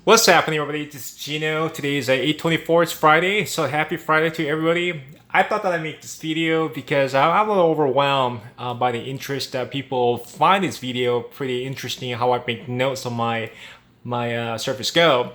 What's happening, everybody? This is Gino. Today is 8/24. It's Friday, so happy Friday to everybody. I thought that I'd make this video because I'm a little overwhelmed by the interest that people find this video pretty interesting. How I make notes on my Surface Go.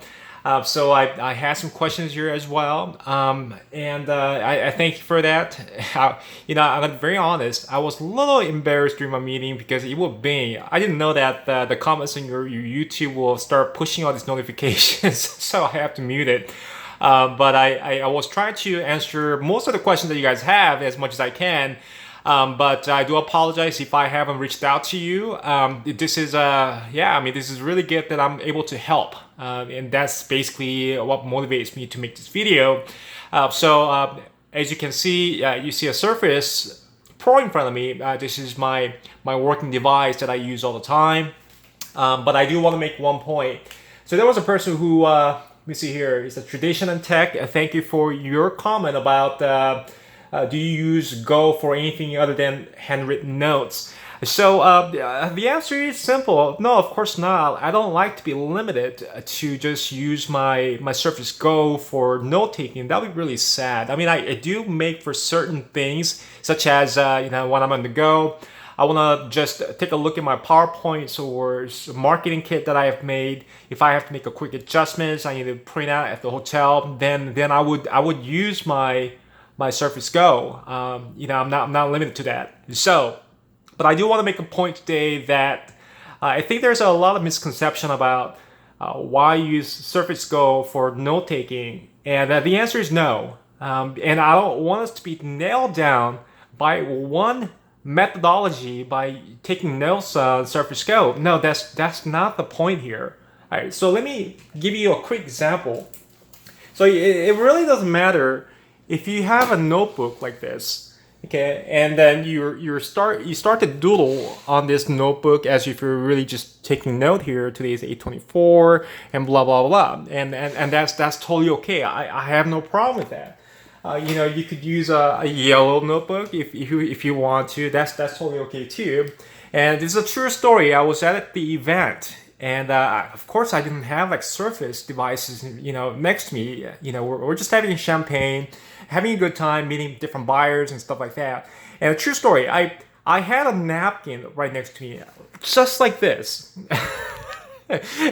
So I had some questions here as well, and I thank you for that. I'm gonna be very honest. I was a little embarrassed during my meeting because it would be. I didn't know that the comments on your YouTube will start pushing all these notifications, so I have to mute it. But I was trying to answer most of the questions that you guys have as much as I can. But I do apologize if I haven't reached out to you. This is this is really good that I'm able to help, and that's basically what motivates me to make this video. As you can see, you see a Surface Pro in front of me. This is my working device that I use all the time. But I do want to make one point. So there was a person who let me see here. It's a Tradition and Tech. Thank you for your comment about. Do you use Go for anything other than handwritten notes? So the answer is simple. No, of course not. I don't like to be limited to just use my Surface Go for note taking. That would be really sad. I mean, I do make for certain things, such as when I'm on the go, I want to just take a look at my PowerPoints or marketing kit that I have made. If I have to make a quick adjustments, I need to print out at the hotel. Then I would use my Surface Go. I'm not limited to that. So, but I do want to make a point today that I think there's a lot of misconception about why use Surface Go for note taking, and the answer is no. And I don't want us to be nailed down by one methodology by taking notes on Surface Go. No, that's not the point here. All right, so let me give you a quick example. So it really doesn't matter. If you have a notebook like this, okay, and then you start to doodle on this notebook as if you're really just taking note here. Today is 8/24 and blah blah blah, and that's totally okay. I have no problem with that. You could use a yellow notebook if you want to. That's totally okay too. And this is a true story. I was at the event. And of course, I didn't have like Surface devices, next to me. We're just having champagne, having a good time, meeting different buyers and stuff like that. And a true story, I had a napkin right next to me, just like this.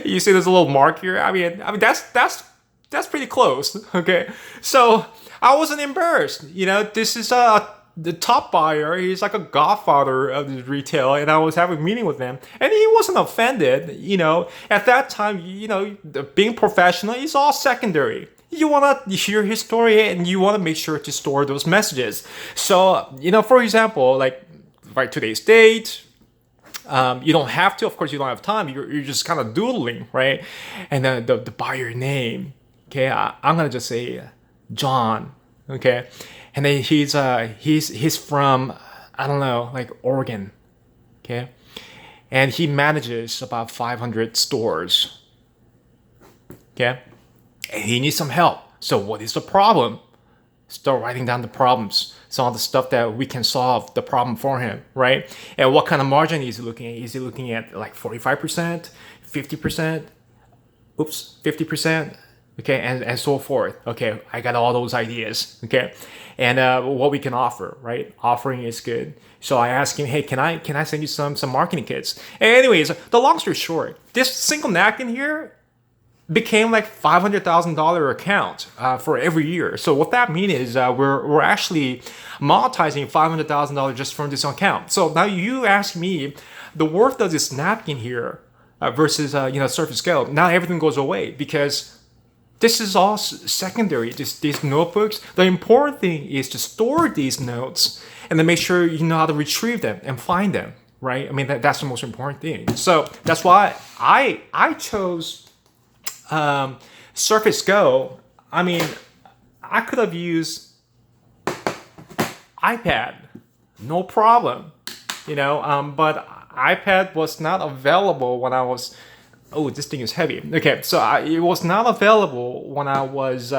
You see, there's a little mark here. I mean, that's pretty close. Okay, so I wasn't embarrassed. This is the top buyer. He's like a godfather of the retail, and I was having a meeting with him, and he wasn't offended. At that time, being professional is all secondary. You want to hear his story, and you want to make sure to store those messages. So, for example, like write today's date. You don't have to. Of course, you don't have time. You're just kind of doodling, right? And then the buyer name. Okay, I'm gonna just say John. Okay. And then he's from, I don't know, like Oregon, okay? And he manages about 500 stores, okay? And he needs some help. So what is the problem? Start writing down the problems, some of the stuff that we can solve the problem for him, right? And what kind of margin is he looking at? Is he looking at like 45%, 50%, 50%? Okay, and so forth. Okay, I got all those ideas. Okay, and what we can offer, right? Offering is good. So I asked him, hey, can I send you some marketing kits? And anyways, the long story short, this single napkin here became like $500,000 account for every year. So what that means is we're actually monetizing $500,000 just from this account. So now you ask me, the worth of this napkin here versus Surface Go. Now everything goes away because this is all secondary, these notebooks. The important thing is to store these notes and then make sure you know how to retrieve them and find them, right? I mean, that's the most important thing. So that's why I chose Surface Go. I mean, I could have used iPad, no problem, but iPad was not available when I was. Oh, this thing is heavy. Okay, so it was not available when I was,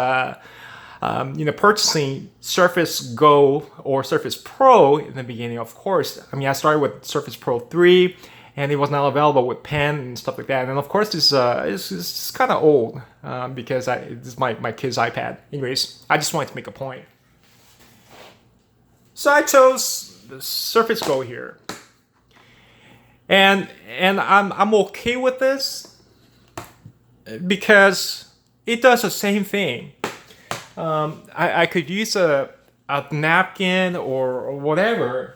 purchasing Surface Go or Surface Pro in the beginning. Of course, I mean, I started with Surface Pro 3, and it was not available with pen and stuff like that. And of course, this is kind of old because this is my kid's iPad. Anyways, I just wanted to make a point. So I chose the Surface Go here, and I'm okay with this because it does the same thing. I could use a napkin or whatever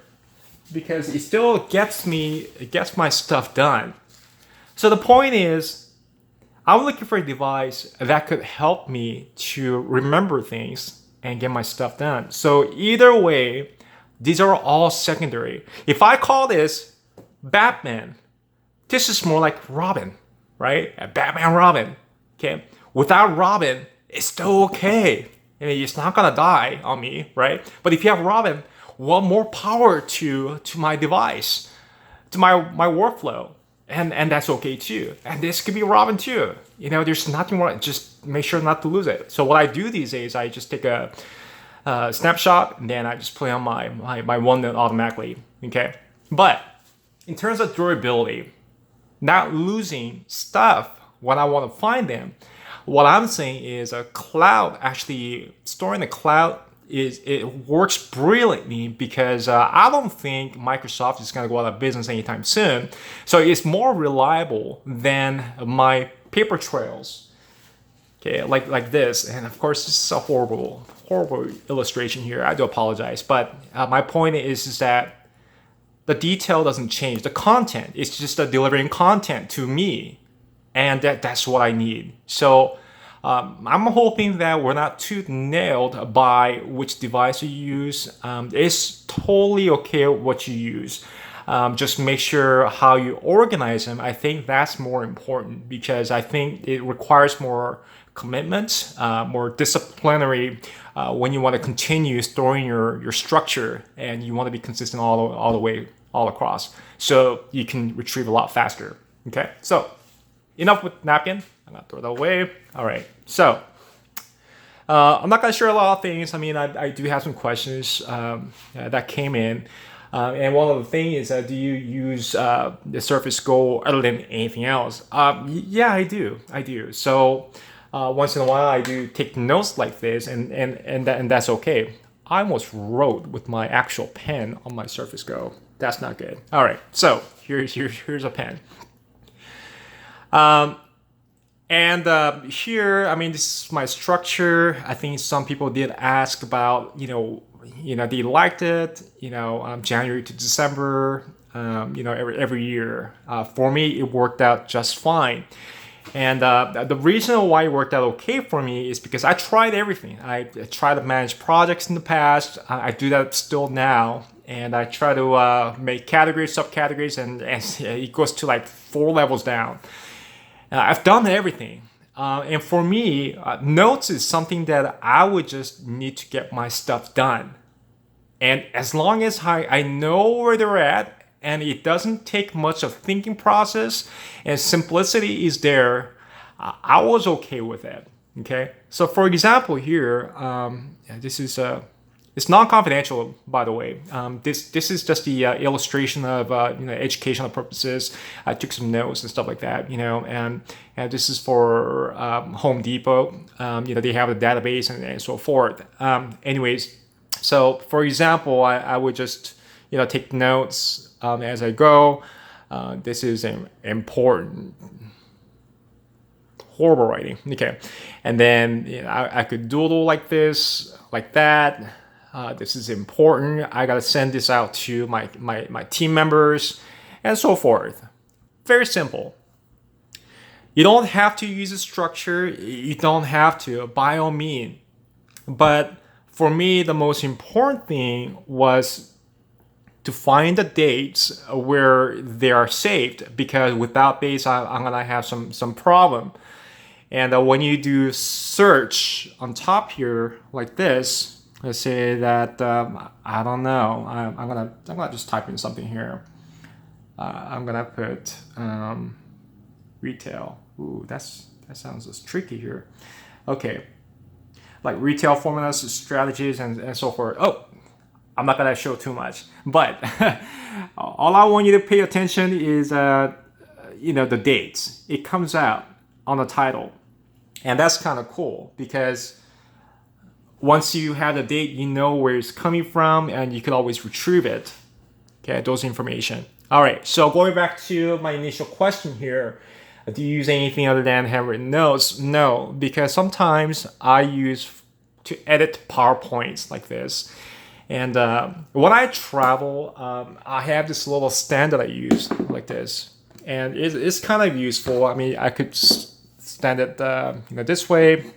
because it still gets my stuff done. So the point is, I'm looking for a device that could help me to remember things and get my stuff done. So either way, these are all secondary. If I call this Batman, this is more like Robin, right? A Batman Robin. Okay. Without Robin, it's still okay. I mean, it's not gonna die on me, right? But if you have Robin, well, more power to my device, to my workflow, and that's okay too. And this could be Robin too. You know, there's nothing wrong. Just make sure not to lose it. So what I do these days, I just take a snapshot, and then I just play on my OneNote automatically. Okay, but in terms of durability, not losing stuff when I want to find them. What I'm saying is a cloud, actually storing the cloud, it works brilliantly because I don't think Microsoft is going to go out of business anytime soon. So it's more reliable than my paper trails. Okay, like this. And of course, this is a horrible illustration here. I do apologize. But my point is that the detail doesn't change. The content is just delivering content to me. And that's what I need. So I'm hoping that we're not too nailed by which device you use. It's totally okay what you use. Just make sure how you organize them. I think that's more important because I think it requires more commitment, more disciplinary when you want to continue storing your structure and you want to be consistent all the way, all across. So you can retrieve a lot faster. Okay, so enough with napkin. I'm gonna throw that away. All right. So I'm not gonna share a lot of things. I mean, I do have some questions that came in, and one of the things is, do you use the Surface Go other than anything else? Yeah, I do. So once in a while, I do take notes like this, and that's okay. I almost wrote with my actual pen on my Surface Go. That's not good. All right. So here's a pen. Here, I mean, this is my structure. I think some people did ask about, they liked it, January to December, every year. For me, it worked out just fine. And the reason why it worked out okay for me is because I tried everything. I tried to manage projects in the past. I do that still now. And I try to make categories, subcategories, and it goes to like 4 levels down. I've done everything. And for me, notes is something that I would just need to get my stuff done. And as long as I know where they're at and it doesn't take much of thinking process and simplicity is there, I was okay with it. Okay. So for example here, this is it's non-confidential, by the way. This is just the illustration of educational purposes. I took some notes and stuff like that, and this is for Home Depot. They have a database and so forth. Anyways, so for example, I would just take notes as I go. This is important. Horrible writing. Okay, and then I could doodle like this, like that. This is important. I gotta send this out to my team members and so forth. Very simple. You don't have to use a structure. You don't have to, by all means. But for me, the most important thing was to find the dates where they are saved, because without dates, I'm gonna have some problem. And when you do search on top here like this, let's say that I don't know. I'm gonna just type in something here. I'm gonna put retail. Ooh, that sounds just tricky here. Okay, like retail formulas, strategies, and so forth. Oh, I'm not gonna show too much, but all I want you to pay attention is, the dates. It comes out on the title, and that's kind of cool because once you have the date, you know where it's coming from, and you can always retrieve it. Okay, those information. All right, so going back to my initial question here, do you use anything other than handwritten notes? No, because sometimes I use to edit PowerPoints like this. And when I travel, I have this little stand that I use like this. And it's kind of useful. I mean, I could stand it this way,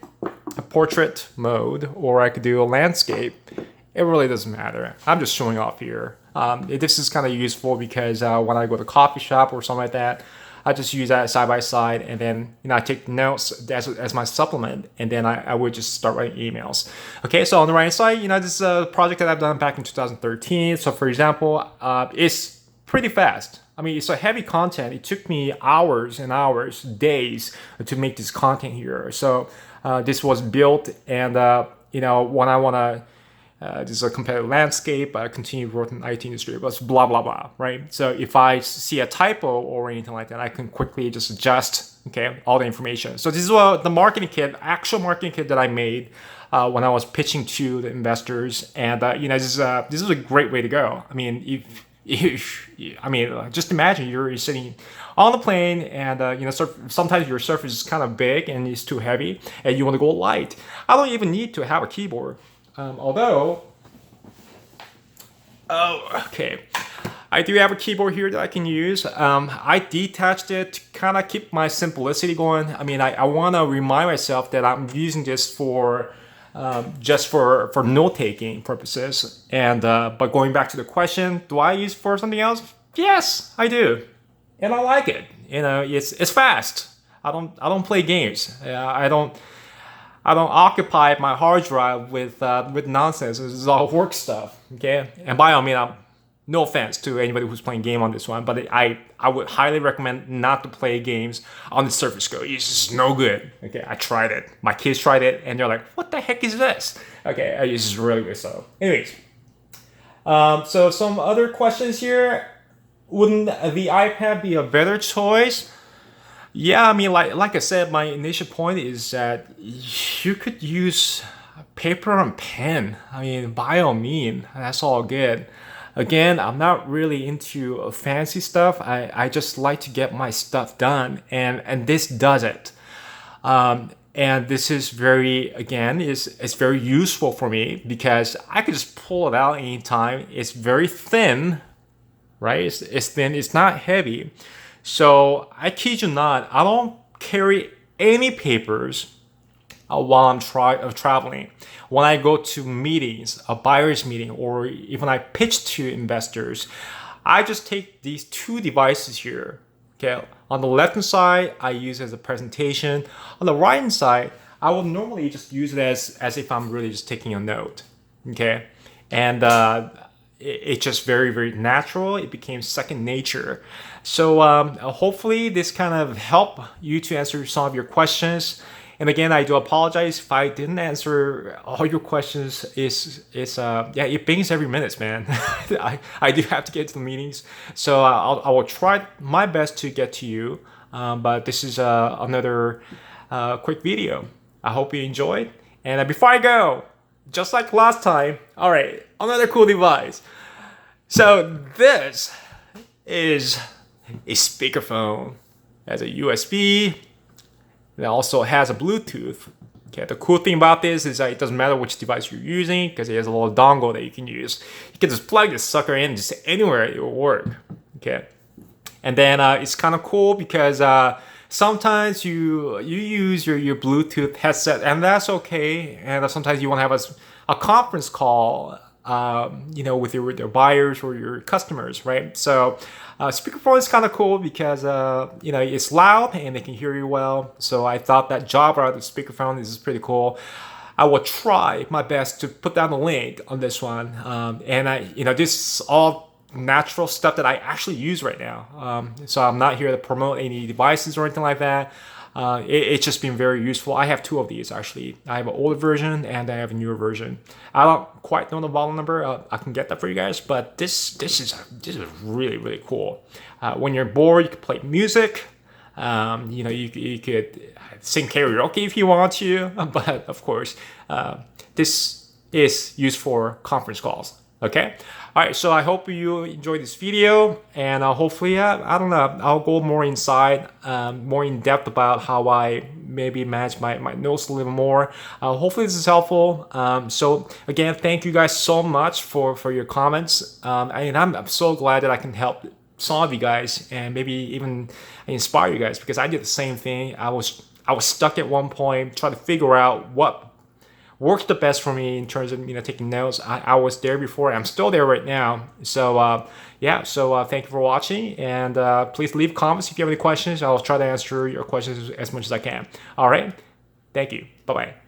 a portrait mode, or I could do a landscape. It really doesn't matter. I'm just showing off here. This is kind of useful because when I go to a coffee shop or something like that, I just use that side by side, and then I take notes as my supplement, and then I would just start writing emails. Okay, so on the right side, this is a project that I've done back in 2013. So for example, it's pretty fast. I mean, it's a heavy content. It took me hours and hours, days to make this content here. So this was built, and when I want to. This is a competitive landscape. I continue growth in the IT industry, but blah, blah, blah, right? So if I see a typo or anything like that, I can quickly just adjust, all the information. So this is the marketing kit, actual marketing kit that I made when I was pitching to the investors. And, this is a great way to go. I mean, just imagine you're sitting on the plane and, sometimes your surface is kind of big and it's too heavy and you want to go light. I don't even need to have a keyboard. I do have a keyboard here that I can use. I detached it to kind of keep my simplicity going. I mean, I want to remind myself that I'm using this for just for note-taking purposes. And but going back to the question, do I use it for something else? Yes, I do, and I like it. It's fast. I don't play games. I don't occupy my hard drive with nonsense. This is all work stuff, okay? And by all means, no offense to anybody who's playing game on this one, but I would highly recommend not to play games on the Surface Go. It's just no good. Okay, I tried it. My kids tried it, and they're like, "What the heck is this?" Okay, it's just really good. So, anyways, so some other questions here. Wouldn't the iPad be a better choice? Yeah, I mean, like I said, my initial point is that you could use paper and pen. I mean, by all means, that's all good. Again, I'm not really into fancy stuff. I just like to get my stuff done, and this does it. And this is it's very useful for me because I could just pull it out anytime. It's very thin, right? It's thin. It's not heavy. So I kid you not, I don't carry any papers while I'm traveling. When I go to meetings, a buyer's meeting, or even I pitch to investors, I just take these two devices here. Okay, on the left hand side, I use it as a presentation. On the right hand side, I will normally just use it as if I'm really just taking a note. Okay, and it's just very, very natural. It became second nature. So hopefully this kind of helped you to answer some of your questions. And again, I do apologize if I didn't answer all your questions. It bangs every minute, man. I do have to get to the meetings. So I will try my best to get to you. But this is another quick video. I hope you enjoyed. And before I go, just like last time, all right, another cool device. So this is a speakerphone. It has a USB. It also has a Bluetooth. Okay, the cool thing about this is that it doesn't matter which device you're using because it has a little dongle that you can use. You can just plug this sucker in just anywhere it will work. Okay, and then it's kind of cool because sometimes you use your Bluetooth headset, and that's okay. And sometimes you want to have a conference call, with your buyers or your customers, right? So speakerphone is kind of cool because it's loud and they can hear you well. So I thought that job out of the speakerphone is pretty cool. I will try my best to put down the link on this one, this is all natural stuff that I actually use right now. So I'm not here to promote any devices or anything like that. It's just been very useful. I have two of these actually. I have an older version and I have a newer version. I don't quite know the model number. I can get that for you guys, but this is really cool. When you're bored, you can play music. You could sing karaoke if you want to, but of course, this is used for conference calls. Okay. All right. So I hope you enjoyed this video, and hopefully, I don't know, I'll go more inside, more in depth about how I maybe manage my notes a little more. Hopefully this is helpful. So again, thank you guys so much for your comments. And I'm so glad that I can help some of you guys and maybe even inspire you guys, because I did the same thing. I was stuck at one point trying to figure out what worked the best for me in terms of taking notes. I was there before. I'm still there right now. So thank you for watching, and please leave comments if you have any questions. I'll try to answer your questions as much as I can. All right, thank you. Bye bye.